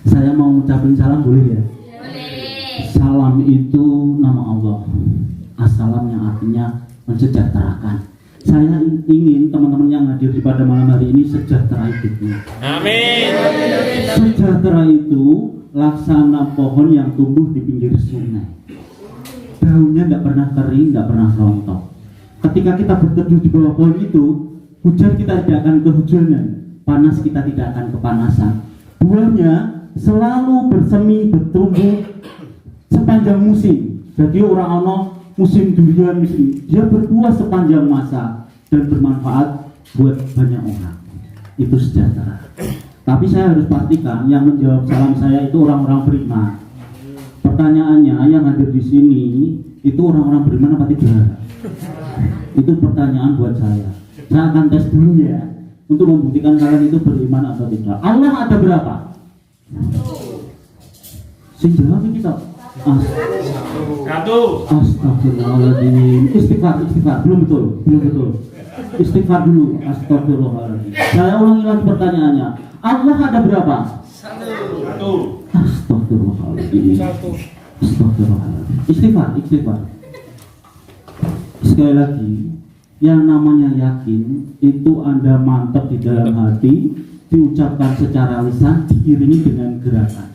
Saya mau ngucapin salam boleh ya? Boleh. Salam itu nama Allah. Assalam yang artinya mensejahterakan. Saya ingin teman-teman yang hadir di pada malam hari ini sejahtera hidupnya. Amin. Sejahtera itu laksana pohon yang tumbuh di pinggir sungai. Daunnya nggak pernah kering, nggak pernah rontok. Ketika kita berteduh di bawah pohon itu, hujan kita tidak akan kehujanan, panas kita tidak akan kepanasan. Buahnya selalu bersemi, bertumbuh sepanjang musim. Jadi orang musim durian dia berbuah sepanjang masa dan bermanfaat buat banyak orang. Itu sejahtera. Tapi saya harus pastikan yang menjawab salam saya itu orang-orang beriman. Pertanyaannya yang hadir di sini itu orang-orang beriman apa tidak? Itu pertanyaan buat saya. Saya akan tes dulu ya untuk membuktikan kalian itu beriman atau tidak. Allah ada berapa? Sing jawab kita. Satu. Astagfirullahaladzim. Istighfar belum betul. Istighfar dulu. Astagfirullahaladzim. Saya ulangi lagi pertanyaannya. Allah ada berapa? Satu. Astagfirullahaladzim. Astagfirullahaladzim. Istighfar. Sekali lagi, yang namanya yakin itu Anda mantap di dalam hati, diucapkan secara lisan, diiringi dengan gerakan.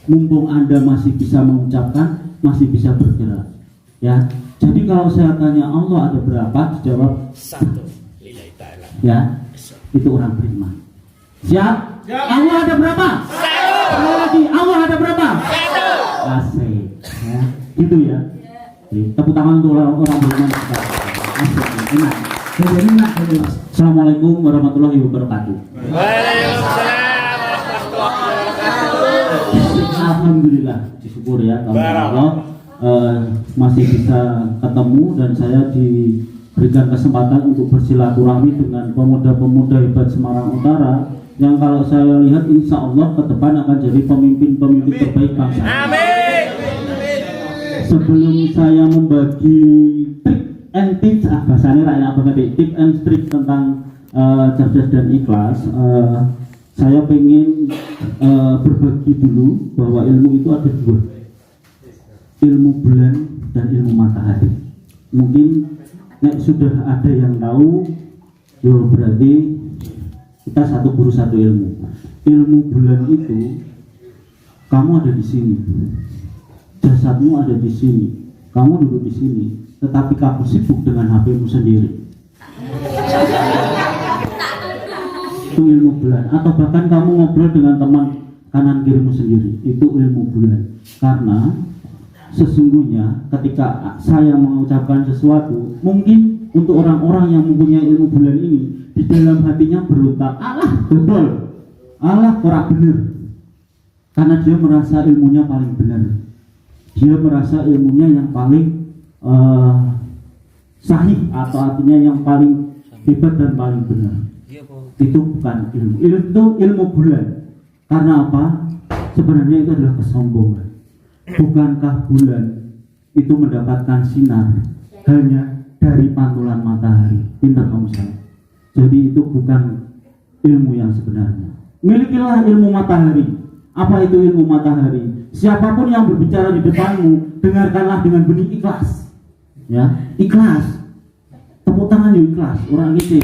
Mumpung Anda masih bisa mengucapkan, masih bisa bergerak. Ya, jadi kalau saya tanya Allah ada berapa, dijawab Satu. ya, itu orang beriman. Siap? Allah ada berapa? Sekali lagi, Allah ada berapa? Asik. Ya, gitu ya. Tepuk tangan untuk orang beriman. Enak. Assalamualaikum warahmatullahi wabarakatuh. Waalaikumsalam warahmatullahi wabarakatuh. Alhamdulillah, syukur ya kalau Allah masih bisa ketemu dan saya diberikan kesempatan untuk bersilaturahmi dengan pemuda-pemuda hebat Semarang Utara yang kalau saya lihat insya Allah ke depan akan jadi pemimpin-pemimpin terbaik bangsa. Amin. Sebelum saya membagi trik and tips, bahasanya rakyat banget, tip and trik tentang cerdas dan ikhlas, saya pengen berbagi dulu bahwa ilmu itu ada dua, ilmu bulan dan ilmu matahari. Mungkin sudah ada yang tahu, berarti kita satu guru satu ilmu. Ilmu bulan itu kamu ada di sini, jasadmu ada di sini, kamu duduk di sini, tetapi kamu sibuk dengan HP-mu sendiri. Itu ilmu bulan. Atau bahkan kamu ngobrol dengan teman kanan kirimu sendiri, itu ilmu bulan. Karena sesungguhnya ketika saya mengucapkan sesuatu, mungkin untuk orang-orang yang mempunyai ilmu bulan ini, di dalam hatinya berontak, alah dobol, alah kurang bener. Karena dia merasa ilmunya paling benar, dia merasa ilmunya yang paling sahih, atau artinya yang paling hebat dan paling benar. Itu bukan ilmu, itu ilmu bulan. Karena apa? Sebenarnya itu adalah kesombongan. Bukankah bulan itu mendapatkan sinar hanya dari pantulan matahari? Pintar kamu saya. Jadi itu bukan ilmu yang sebenarnya. Milikilah ilmu matahari. Apa itu ilmu matahari? Siapapun yang berbicara di depanmu, dengarkanlah dengan benih ikhlas. Ya, ikhlas. Tepuk tangan yuk, ikhlas. Orang itu.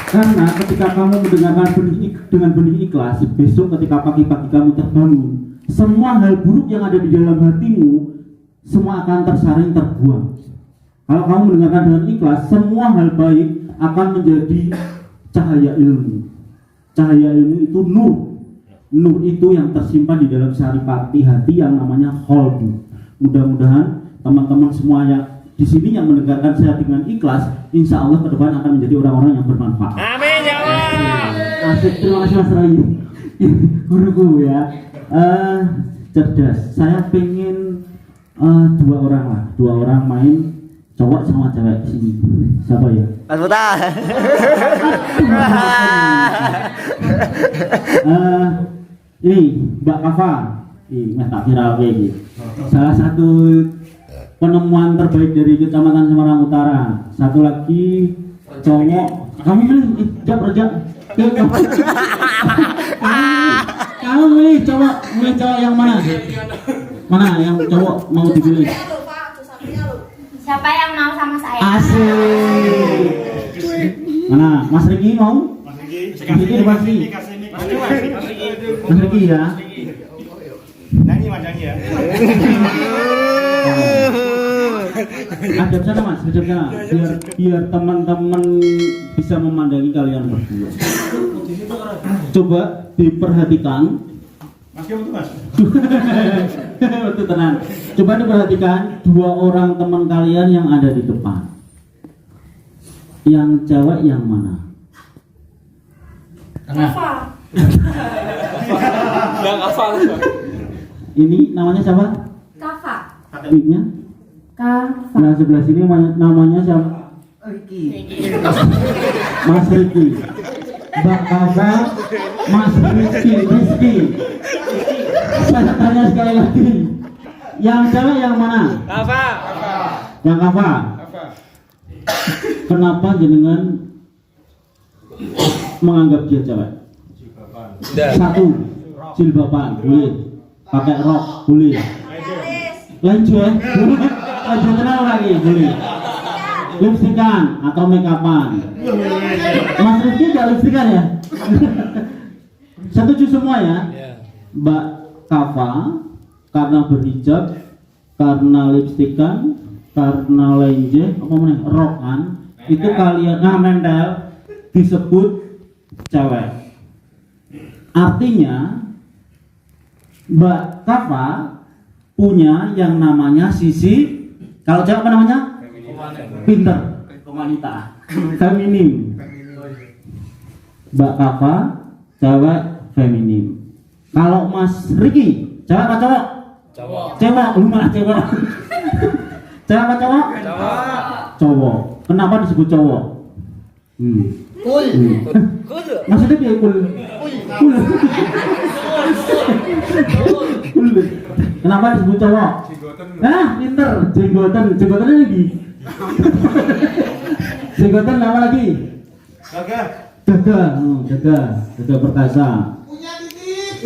Karena ketika kamu mendengarkan dengan benih ikhlas, besok ketika pagi-pagi kamu terbangun, semua hal buruk yang ada di dalam hatimu semua akan tersaring, terbuang. Kalau kamu mendengarkan dengan ikhlas, semua hal baik akan menjadi cahaya ilmu. Cahaya ilmu itu nur. Nur itu yang tersimpan di dalam saripati hati yang namanya qalbu. Mudah-mudahan teman-teman semuanya di sini yang mendengarkan saya dengan ikhlas, insya Allah ke depan akan menjadi orang-orang yang bermanfaat. Amin ya Allah. Asik, terima kasih Mas Rayu. Guruku ya. Cerdas. Saya pengen dua orang main, cowok sama cewek sini. Siapa ya? Mas Putra. Ini Mbak Kafa. Ini tak viral kayak gitu. Salah satu penemuan terbaik dari Kecamatan Semarang Utara. Satu lagi cowok. Kami pilih jawab aja. Kamu milih cowok yang mana? Mana yang cowok mau dipilih? Siapa yang mau sama saya? Asik. Mana? Mas Riki mau? Mas Riki. Mas Riki depan sini. Mas Riki ya. Nyanyi Mas nyanyi ya. Hadap sana Mas, hadap sana. Biar teman-teman bisa memandangi kalian berdua. Coba diperhatikan. Mas kamu tuh Mas. Betul tenang. Coba diperhatikan dua orang teman kalian yang ada di depan. Yang cewek yang mana? Kafa. Enggak hafal. Ini namanya siapa? Kafa. Ibunya? Kafa. Nah sebelah sini namanya siapa? Mas Riki. Mbak Kafa, Mas Rizky. Saya tanya sekali lagi. Yang cewek yang mana? Kafa. Yang Kafa. Kenapa jenengan menganggap dia cewek? Satu, jilbaban boleh, pakai rok boleh, lanjut, lanjut kenal lagi boleh, lipstikan atau make upan. Mas Rizky gak lipstikan ya? Setuju semua ya? Mbak Kafa karena berhijab, karena lipstikan, karena lenje, apa namanya, rokan, itu kalian mental disebut cewek. Artinya Mbak Kafa punya yang namanya sisi, kalau cewek apa namanya? Pinter, wanita, feminim. Mbak Kafa cewek feminim. Kalau Mas Riki cewek apa cowok? Cewek, lu malah cewek. Cewek apa cowok? Cowok. Kenapa disebut cowok? Maksudnya dia cool. Kenapa disebut cowok? Pinter, jenggotan lagi. Jenggotan apa lagi? Jaga perkasa. Punya titik.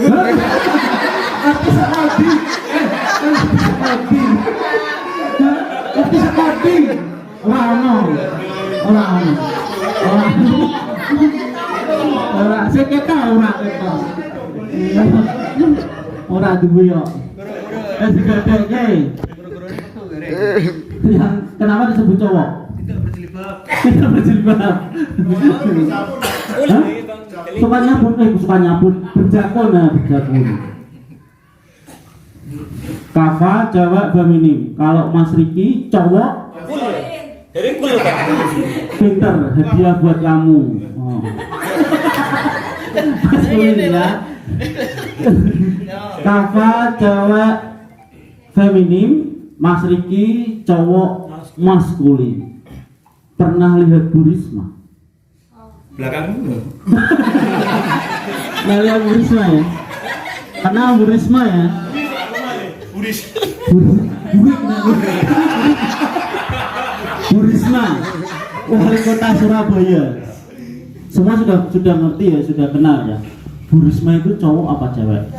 Orang seketa orang duwe yo. Yang kenapa disebut cowok? Tidak berjilbab. Suka nyabut, berjakun. Kafa cewek feminim. Kalau Mas Riki cowok pinter, hadiah buat kamu. Maskulin ya. Kafa cewek feminim, Mas Riki cowok maskulin. Pernah lihat Bu Risma? Belakangmu. Nah, lihat Bu Risma ya. Kenal Bu Risma ya? Bu Risma, wali kota Surabaya. Semua sudah ngerti ya, sudah kenal ya. Bu Risma itu cowok apa cewek?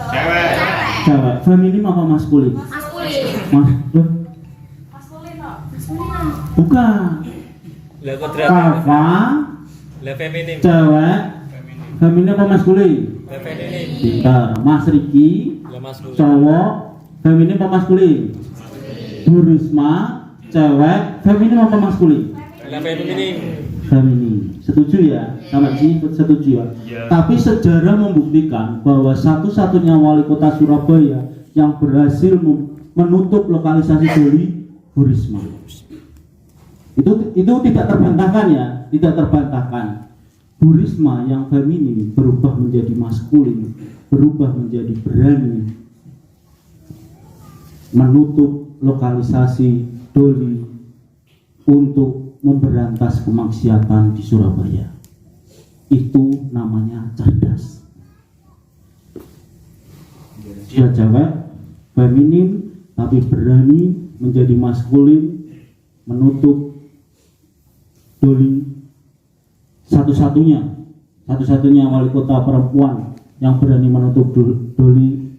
Cewek. Feminim apa maskulin? Maskulin. Maskulin kok. Bukan. Kafa feminim. cewek. Feminim apa maskulin? Feminim. Pintar. Mas Riki cowok. Feminim apa maskulin? Bu Risma cewek. Feminim apa maskulin? Feminim. Feminim. Setuju ya? Sama Ci, setuju ya? Tapi sejarah membuktikan bahwa satu-satunya wali kota Surabaya yang berhasil menutup lokalisasi doli Bu Risma. Itu tidak terbantahkan ya, tidak terbantahkan. Bu Risma yang feminim berubah menjadi maskulin, berubah menjadi berani menutup lokalisasi doli untuk memberantas kemaksiatan di Surabaya. Itu namanya cerdas. Dia cewek feminim tapi berani menjadi maskulin, menutup doli. Satu-satunya wali kota perempuan yang berani menutup doli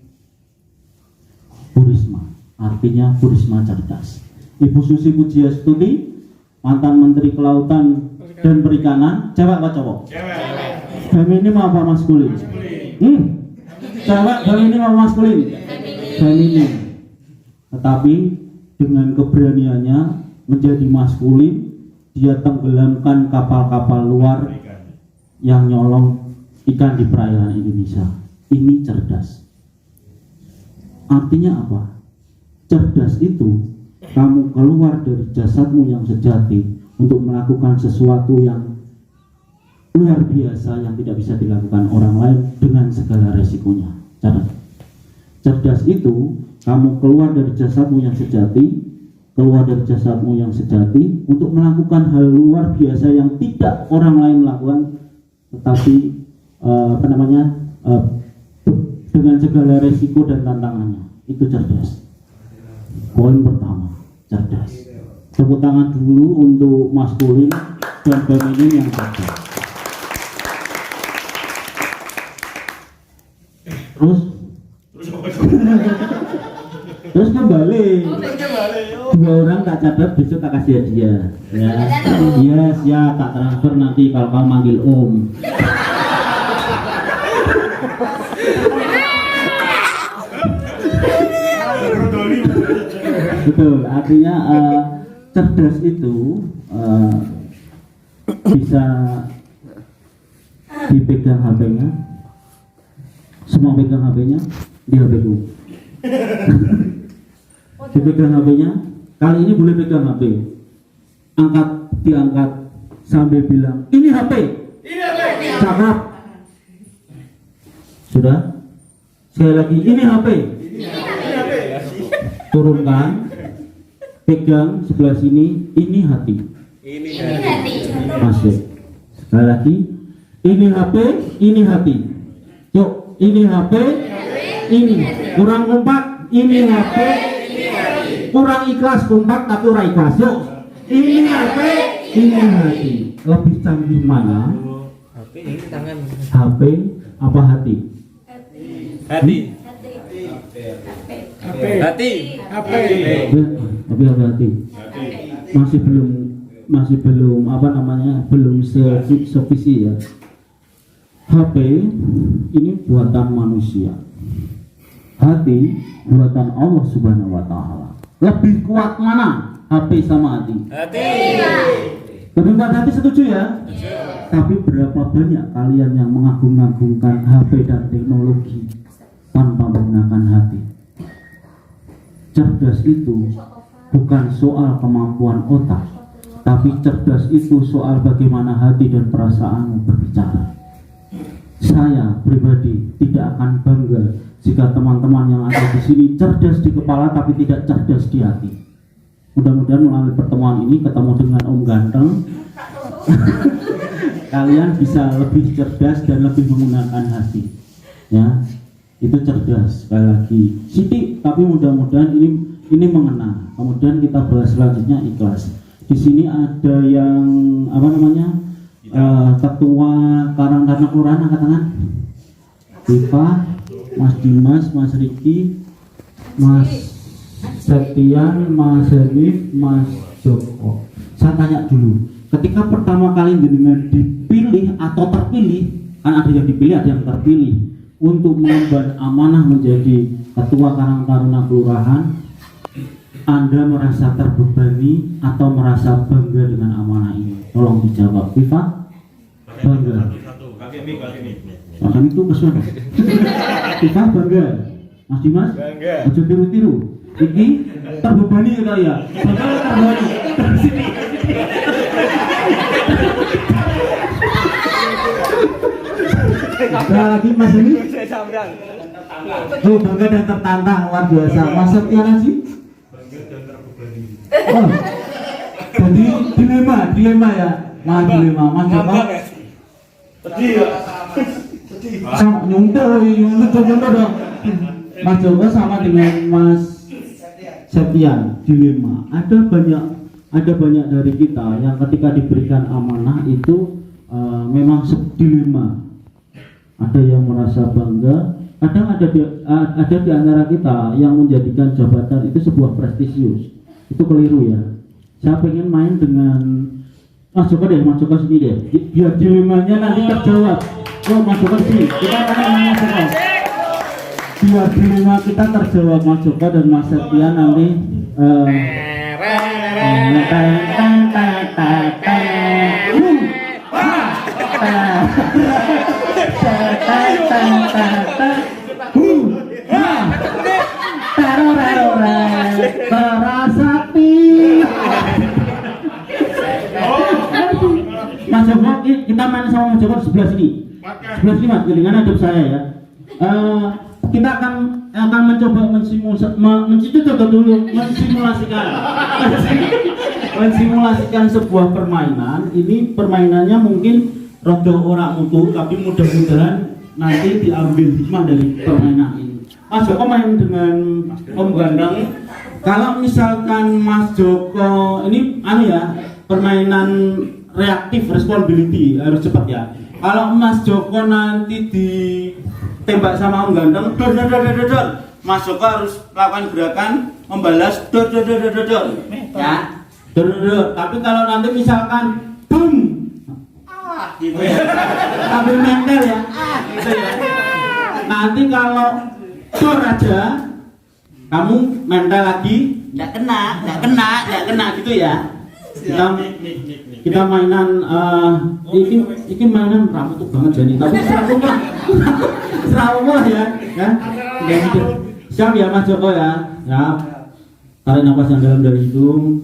Bu Risma. Artinya Bu Risma cerdas. Ibu Susi Pujiastuti, mantan Menteri Kelautan dan Perikanan, cewek apa cowok? Cewek. Feminim apa maskulin? Cewek feminim apa maskulin? Feminim. Tetapi dengan keberaniannya menjadi maskulin, dia tenggelamkan kapal-kapal luar yang nyolong ikan di perairan Indonesia. Ini cerdas. Artinya apa? Cerdas itu kamu keluar dari jasadmu yang sejati untuk melakukan sesuatu yang luar biasa yang tidak bisa dilakukan orang lain dengan segala resikonya. Cerdas itu kamu keluar dari jasadmu yang sejati, untuk melakukan hal luar biasa yang tidak orang lain lakukan, tetapi dengan segala resiko dan tantangannya. Itu cerdas. Poin pertama, cerdas. Tepuk tangan dulu untuk maskulin dan feminin yang cerdas. Terus kembali. Dua orang tak catat, besok tak kasih hadiah. Ya, yes, ya tak transfer nanti kalau kamu manggil Om. Betul, artinya cerdas itu bisa dipegang HP-nya. Semua pegang HP-nya, di HP-ku. Dipegang HP-nya, kali ini boleh pegang HP. Diangkat sambil bilang, ini HP. Cakap. Sudah? Sekali lagi, ini HP. Turunkan, pegang sebelah sini, ini hati. Masuk. Sekali lagi, ini HP, ini hati. Yuk, ini HP, ini kurang kompak, ini HP, kurang ikhlas kompak tapi kurang ikhlas. Yuk, ini HP, ini hati. Lebih canggih mana? HP apa hati? Hati. Tapi hati. Masih belum belum sevisi ya. HP ini buatan manusia, hati buatan Allah Subhanahu wa Ta'ala. Lebih kuat mana HP sama hati? Lebih kuat hati, setuju ya? Tapi berapa banyak kalian yang mengagung-agungkan HP dan teknologi tanpa menggunakan hati? Cerdas itu bukan soal kemampuan otak, tapi cerdas itu soal bagaimana hati dan perasaanmu berbicara. Saya pribadi tidak akan bangga jika teman-teman yang ada di sini cerdas di kepala tapi tidak cerdas di hati. Mudah-mudahan melalui pertemuan ini ketemu dengan Om Ganteng, kalian bisa lebih cerdas dan lebih menggunakan hati. Ya, itu cerdas. Sekali lagi, Siti, tapi mudah-mudahan ini mengena. Kemudian kita bahas selanjutnya ikhlas. Di sini ada yang ketua Karang Taruna Kelurahan, angkat tangan. Viva, Mas Dimas, Mas Riki, Mas Septian, Mas Hanif, Mas Joko. Saya tanya dulu, ketika pertama kali jenengan dipilih atau terpilih, kan ada yang dipilih, ada yang terpilih untuk mengemban amanah menjadi ketua Karang Taruna Kelurahan, Anda merasa terbebani atau merasa bangga dengan amanah ini? Tolong dijawab. Viva? Bangga. Bahkan itu kesukaan. Viva bangga. Mas Dimas? Bangga. Ojo tiru-tiru. Ini terbebani kita ya. Bangga terbebani. Nah, lagi Mas ini. Oh, bangga dan tertantang, luar biasa. Mas Septian sih? Oh, jadi dilema ya. Nah, dilema. Mas Joko. Sedih ya. Sama nyuntel dong. Mas Joko sama dengan Mas Septian dilema. Ada banyak dari kita yang ketika diberikan amanah itu memang dilema. ada yang merasa bangga, kadang ada di antara kita yang menjadikan jabatan itu sebuah prestisius. Itu keliru ya. Saya pengen main dengan Mas Joko deh, Mas Joko sini deh, biar dilemanya nanti terjawab. Oh Mas Joko sini, kita akan Mas Joko. Biar dilema kita terjawab Mas Joko dan Mas Septian nanti. Mas Joko, kita main sama Mas Joko sebelah sini. Sebelah sini Mas, dengan adab saya ya. Kita akan mencoba mensimulasikan sebuah permainan. Ini permainannya mungkin rodo orang mutu, tapi mudah-mudahan nanti diambil hikmah dari permainan ini. Mas Joko main dengan Om Gandang. Kalau misalkan Mas Joko ini permainan reaktif, responsibility harus cepat ya. Kalau Mas Joko nanti ditembak sama Om Gandang, dor, Mas Joko harus melakukan gerakan membalas dor, ya, dor. Tapi kalau nanti misalkan boom, gitu ya, sambil mental ya, gitu ya. Nanti kalau dor aja, kamu mental lagi, nggak kena, gitu ya. Kita mainan ini mainan rambut banget jadi tapi serawah ya siap ya Mas Joko ya. Tarik nafas yang dalam dari hidung,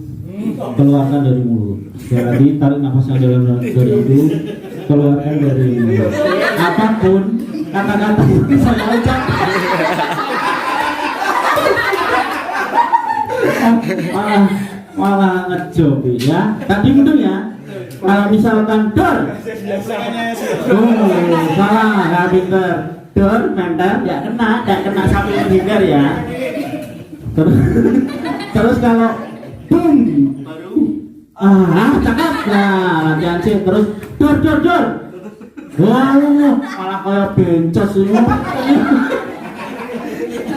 keluarkan dari mulut. Sekali lagi tarik nafas yang dalam dari hidung, keluarkan dari mulut. Apapun kata-kata yang saya ucap malah ngejob ya. Tadi betul ya. Kalau misalkan dor, salah, nggak pinter. Dor, mental, nggak kena sampai menghindar ya. Terus kalau boom, baru cakep lah latihan sih. Terus dor. Wah, malah kayak bencos ini.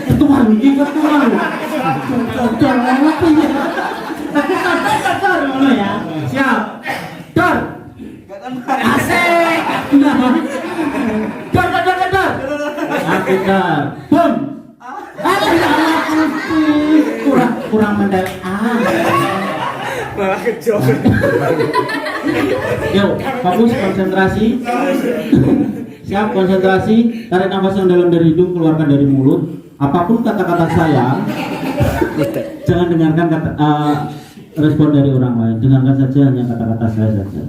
Ketuan. Ketuan ya. Siap. Dor. Asik. Dor. Boom. Kurang mental. Malah kejauh. Yuk, fokus konsentrasi. Siap, konsentrasi. Tarik nafas yang dalam dari hidung, keluarkan dari mulut. Apapun kata-kata saya, jangan dengarkan respon dari orang lain. Dengarkan saja hanya kata-kata saya saja.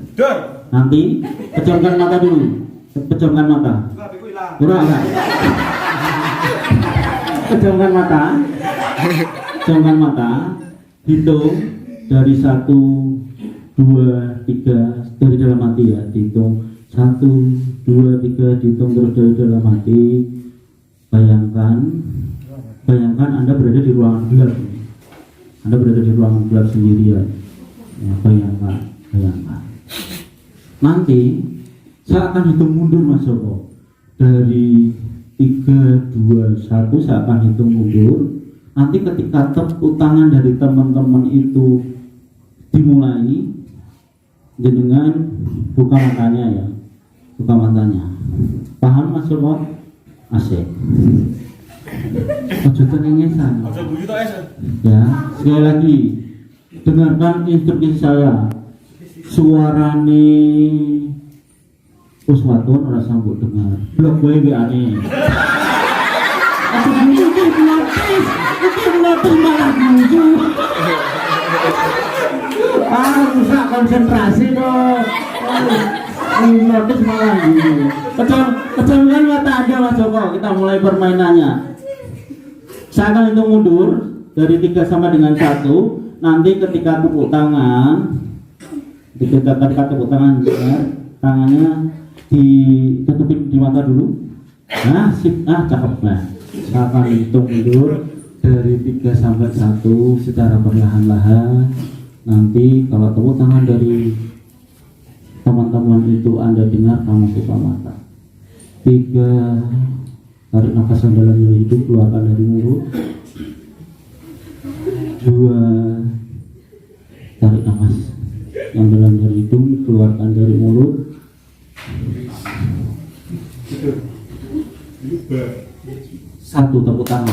Nanti pejamkan mata dulu. Pejamkan mata. Kurang enggak? Pejamkan mata. Hitung dari 1, 2, 3 dari dalam hati ya. Dihitung 1, 2, 3 dihitung terus dari dalam hati. Bayangkan Anda berada di ruangan gelap. Anda berada di ruangan gelap sendirian. Ya, bayangkan. Nanti saya akan hitung mundur Mas Joko. Dari 3, 2, 1 saya akan hitung mundur. Nanti ketika tepuk tangan dari teman-teman itu dimulai, dengan buka matanya ya. Buka matanya. Paham Mas Joko? Asik. Ojo tengengesan. Ya, sekali lagi dengarkan instruksi saya. Suarane Uswatun ora sambut dengar. Blok gue WA-ne. Bisa konsentrasi dong. Notis malah gini. Pejamkan mata Anda Mas Joko. Kita mulai permainannya. Saya akan hitung mundur dari 3 sampai dengan 1. Nanti ketika tepuk tangan, ya, tangannya ditutupin di mata dulu. Nah, cakep lah. Saya akan hitung mundur dari 3 sampai 1 secara perlahan-lahan. Nanti kalau tepuk tangan dari teman-teman itu Anda dengar, kamu buka mata. 3, tarik nafas yang dalam dari hidung, keluarkan dari mulut. 2, tarik nafas yang dalam dari hidung, keluarkan dari mulut. 1, tepuk tangan.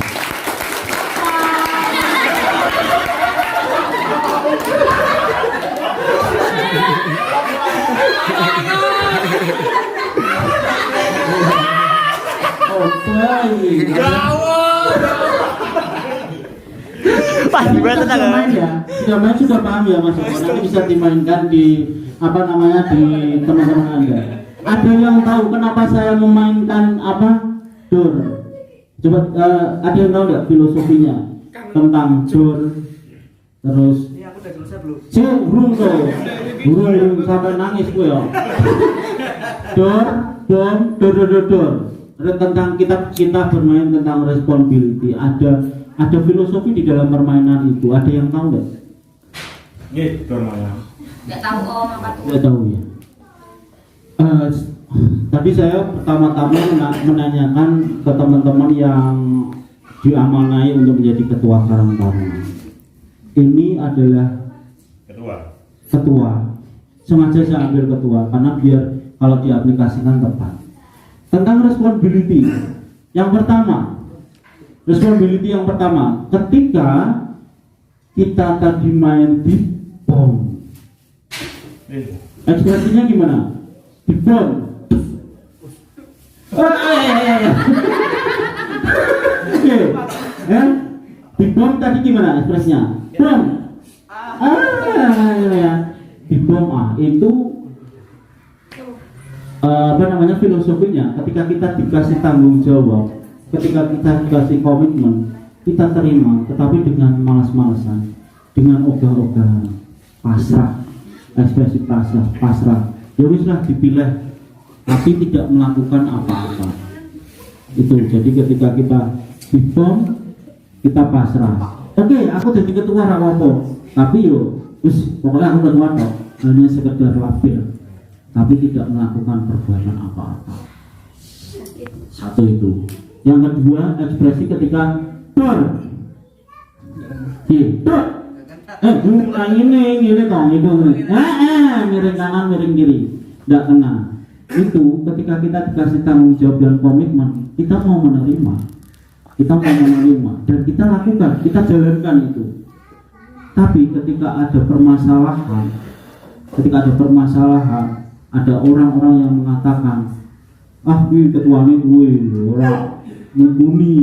Pak, gimana sudah tenang main ya? Sudah paham ya Mas Joko? Nanti bisa dimainkan di apa namanya di teman-teman Anda. Ada yang tahu kenapa saya memainkan apa? Dor. Coba ada yang tahu nggak filosofinya tentang dor? Terus burung tuh, burung sampai nangis gue ya. Dor, dor, dor, dor, dor, dor. Ada tentang kita bermain tentang responsibility. Ada filosofi di dalam permainan itu. Ada yang tahu nggak? Nggih, dormaya. Nggak tahu om apa tuh. Nggak tahu ya. Tadi saya pertama-tama menanyakan ke teman-teman yang diamanai untuk menjadi ketua Karang Taruna. Ini adalah ketua. Sengaja saya ambil ketua karena biar kalau diaplikasikan tepat. Tentang responsibility. Yang pertama, ketika kita tadi main di bom, ekspresinya gimana? Di bom. Oke, ya. Di bom tadi gimana ekspresinya? Bom. Di bom itu apa namanya filosofinya? Ketika kita dikasih tanggung jawab, ketika kita dikasih komitmen, kita terima, tetapi dengan malas-malasan, dengan ogah-ogahan, pasrah, ekspresi pasrah. Ya wislah dipilih, tapi tidak melakukan apa-apa. Itu. Jadi ketika kita dibom, kita pasrah. Oke, aku jadi ketua rawopo, tapi pokoknya aku ketua toh, hanya sekedar labil, tapi tidak melakukan perbuatan apa-apa. 1 itu. Yang kedua, ekspresi ketika dor. Dor. Ini toh, itu. Miring kanan, miring kiri. Tidak kena. Itu ketika kita dikasih tanggung jawab dan komitmen, kita mau menerima. Dan kita lakukan, kita jalankan itu. Tapi ketika ada permasalahan, ada orang-orang yang mengatakan, ini ketuanya gue, orang mumpuni.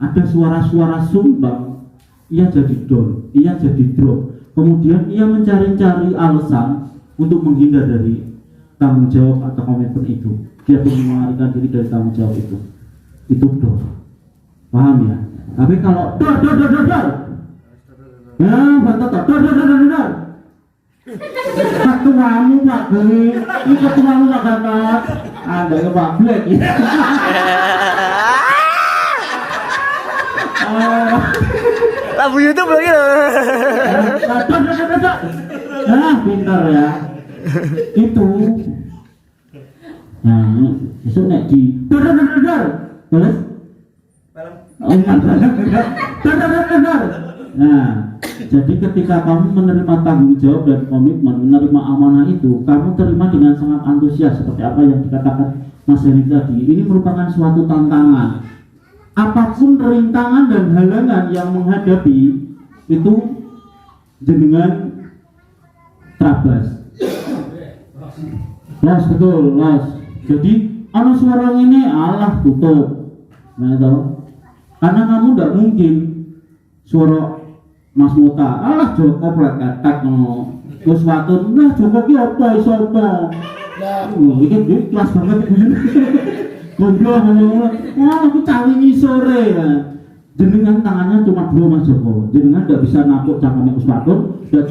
Ada suara-suara sumbang, ia jadi dor, ia jadi drop. Kemudian ia mencari-cari alasan untuk menghindar dari tanggung jawab atau komitmen itu. Dia ingin melarikan diri dari tanggung jawab itu. Itu dor. Paham ya? Tapi kalau dor. Ya, betul. Dor. Ketuamu Pak Gue, ini ketuamu Pak Gatot. Ada ke Pak Black ya. Lagu YouTube lagi loh. Pintar ya. Itu. Nah, besok nek di dor. Boleh? Nah, jadi ketika kamu menerima tanggung jawab dan komitmen, menerima amanah itu, kamu terima dengan sangat antusias seperti apa yang dikatakan Mas Heri tadi. Ini merupakan suatu tantangan. Apapun rintangan dan halangan yang menghadapi itu jenengan terabas. Betul. Jadi ana suara ini Allah tutup. Nah, tahu? Karena kamu tidak mungkin suara Mas Muta, Allah Joko preketek ngono. Wis watun, nah Joko ki apa iso apa? Iki kelas banget iki. Goblok ngono. Wah, aku cawi sore ya. Jenengan tangannya cuma 2 Mas Joko. Jenengan tidak bisa napuk cangkeme Mas Watun, tidak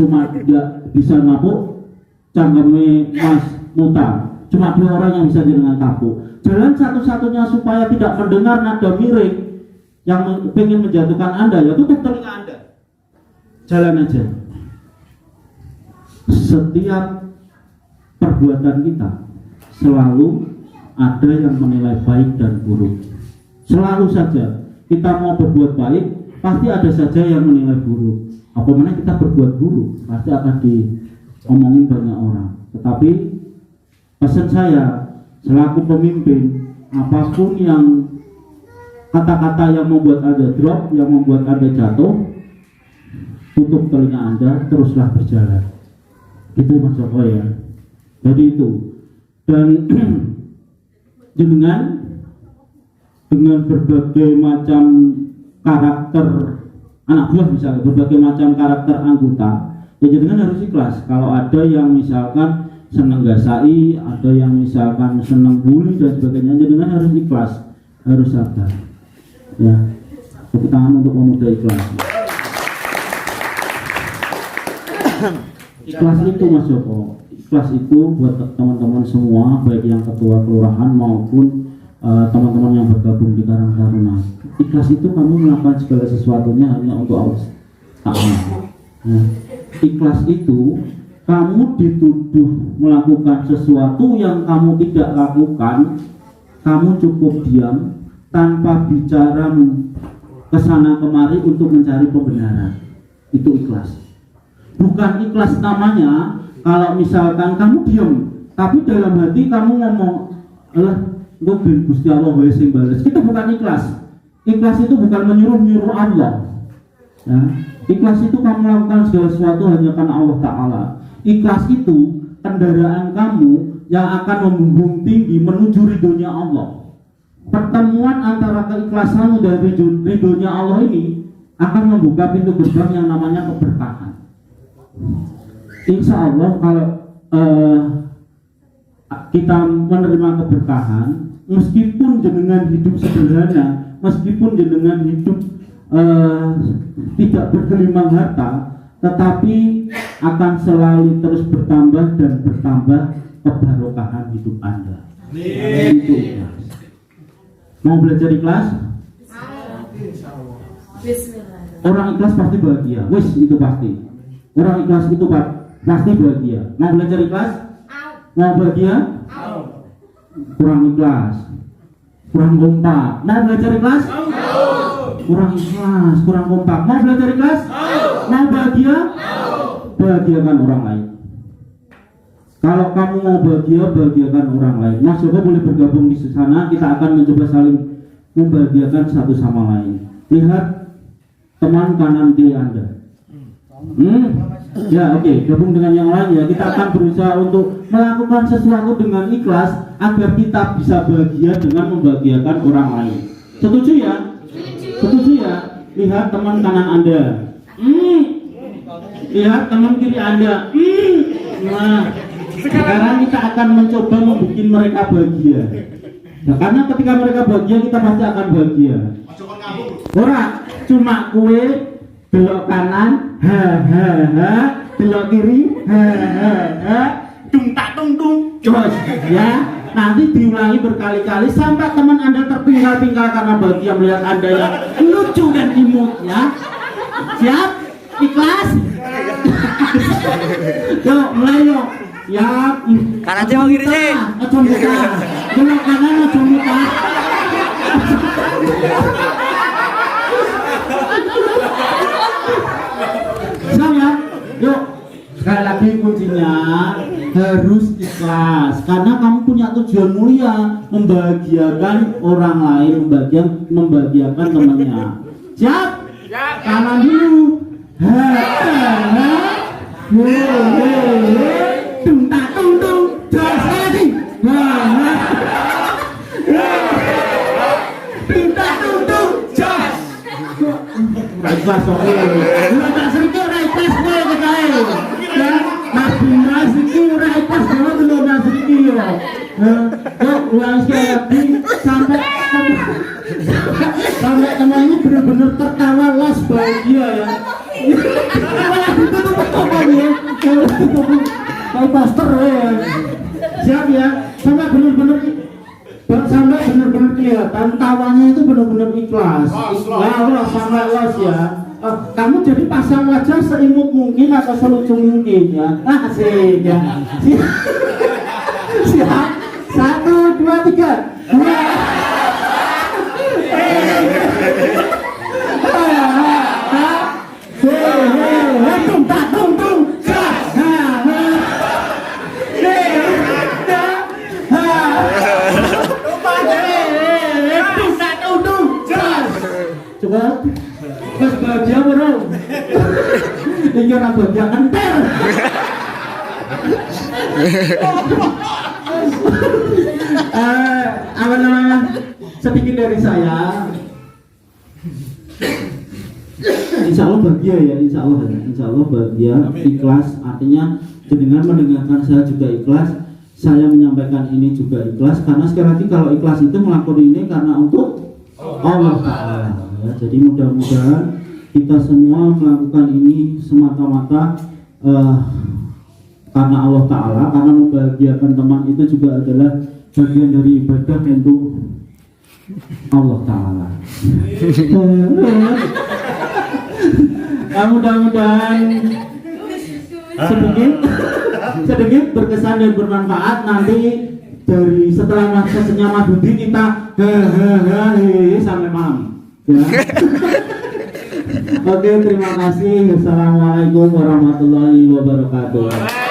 bisa napuk cangkeme Mas Muta. Cuma 2 orang yang bisa jenengan tapuk. Jalan satu-satunya supaya tidak mendengar nada miring yang pengen menjatuhkan Anda, ya tutup telinga Anda. Jalan aja. Setiap perbuatan kita selalu ada yang menilai baik dan buruk. Selalu saja kita mau berbuat baik, pasti ada saja yang menilai buruk. Apabila kita berbuat buruk, pasti akan diomongin banyak orang. Tetapi pesan saya selaku pemimpin, apapun yang kata-kata yang membuat Anda drop, yang membuat Anda jatuh, tutup telinga Anda, teruslah berjalan. Itu Mas Joko ya. Jadi itu. Dan dengan berbagai macam karakter anak buah, misalnya berbagai macam karakter anggota, ya jenengan harus ikhlas. Kalau ada yang misalkan seneng gasai, ada yang misalkan seneng bully dan sebagainya, jenengan harus ikhlas, harus sabar. Ya, tepuk tangan untuk pemuda ikhlas. Ikhlas itu Mas Joko, ikhlas itu buat teman-teman semua, baik yang ketua kelurahan maupun teman-teman yang bergabung di Karang Taruna. Ikhlas itu kamu melakukan segala sesuatunya hanya untuk Allah Ta'ala. Nah, ikhlas itu kamu dituduh melakukan sesuatu yang kamu tidak lakukan, kamu cukup diam tanpa bicara kesana kemari untuk mencari pembenaran. Itu ikhlas. Bukan ikhlas namanya kalau misalkan kamu diam, tapi dalam hati kamu ngomong, alah, gue bin Gusti Allah wae sing bales. Itu bukan ikhlas. Ikhlas itu bukan menyuruh Allah. Ya. Ikhlas itu kamu melakukan segala sesuatu hanya karena Allah Ta'ala. Ikhlas itu kendaraan kamu yang akan membumbung tinggi menuju ridhonya Allah. Pertemuan antara keikhlasanmu dan ridhonya Allah ini akan membuka pintu gerbang yang namanya keberkahan. Insya Allah kalau kita menerima keberkahan, meskipun jenengan hidup sederhana, meskipun jenengan hidup tidak bergelimang harta, tetapi akan selalu terus bertambah dan bertambah keberkahan hidup Anda. Itu ikhlas. Mau belajar ikhlas? Orang ikhlas pasti bahagia. Wis, itu pasti. Orang ikhlas itu pasti bahagia. Mau belajar ikhlas? Mau bahagia? Kurang ikhlas, kurang kompak. Mau belajar ikhlas? Kurang ikhlas, kurang kompak. Mau belajar ikhlas? Mau bahagia? Bahagiakan orang lain. Kalau kamu mau bahagia, bahagiakan orang lain. Mas Joko boleh bergabung di sana. Kita akan mencoba saling membahagiakan satu sama lain. Lihat teman kanan kiri Anda. Ya, oke, gabung dengan yang lain ya. Kita akan berusaha untuk melakukan sesuatu dengan ikhlas agar kita bisa bahagia dengan membahagiakan orang lain. Setuju ya? Setuju ya? Lihat teman kanan Anda. Lihat teman kiri Anda. Nah, sekarang kita akan mencoba membuat mereka bahagia. Nah, karena ketika mereka bahagia, kita pasti akan bahagia. Orang cuma kue belok kanan, belok kiri, tung tak tung tung, jos, ya. Nanti diulangi berkali-kali sampai teman Anda terpinggal-pinggal karena bahagia melihat Anda yang lucu dan imut, ya. Siap? Ikhlas? Yuk, mulai yuk. Ya. Kanan jauh kiri sih. Ojo muka. Belok kanan ojo muka. Sama, yuk. Sekali lagi kuncinya harus ikhlas karena kamu punya tujuan mulia membahagiakan orang lain, membahagiakan temannya. Siap? Kanan dulu. Tung tak tung tung. Terus lagi. Tung tak tung tung. Jos. Ikhlas oke. Tak sedikit ikhlas kowe kekae. Ya, Mas Bima iki ora ikhlas banget lho Mas iki yo. Kok ulang sekali lagi sampai temannya benar-benar tertawa las bahagia ya. Malah ditutup ya. Kayak pastor ya. Siap ya. Sampai benar-benar kelihatan tawanya itu benar-benar ikhlas. Ikhlas sampai los ya. Kamu jadi pasang wajah seimut mungkin atau selucu mungkin ya. Asik ya. Siap. 1, 2, 3. Coba, mas bahagia bro. Ini orang bahagia entar. Apa namanya? Sedikit dari saya. Insya Allah bahagia ya, insya Allah bahagia, ikhlas. Artinya jenengan mendengarkan saya juga ikhlas, saya menyampaikan ini juga ikhlas. Karena sekali lagi kalau ikhlas itu melakukan ini karena untuk Allah Ta'ala. Ya, jadi mudah-mudahan kita semua melakukan ini semata-mata karena Allah Ta'ala, karena membahagiakan teman itu juga adalah bagian dari ibadah untuk Allah Ta'ala. Mudah-mudahan sedikit berkesan dan bermanfaat. Nanti dari setelah sesnya Madudi kita sampai malam ya. Oke, terima kasih. Wassalamualaikum warahmatullahi wabarakatuh.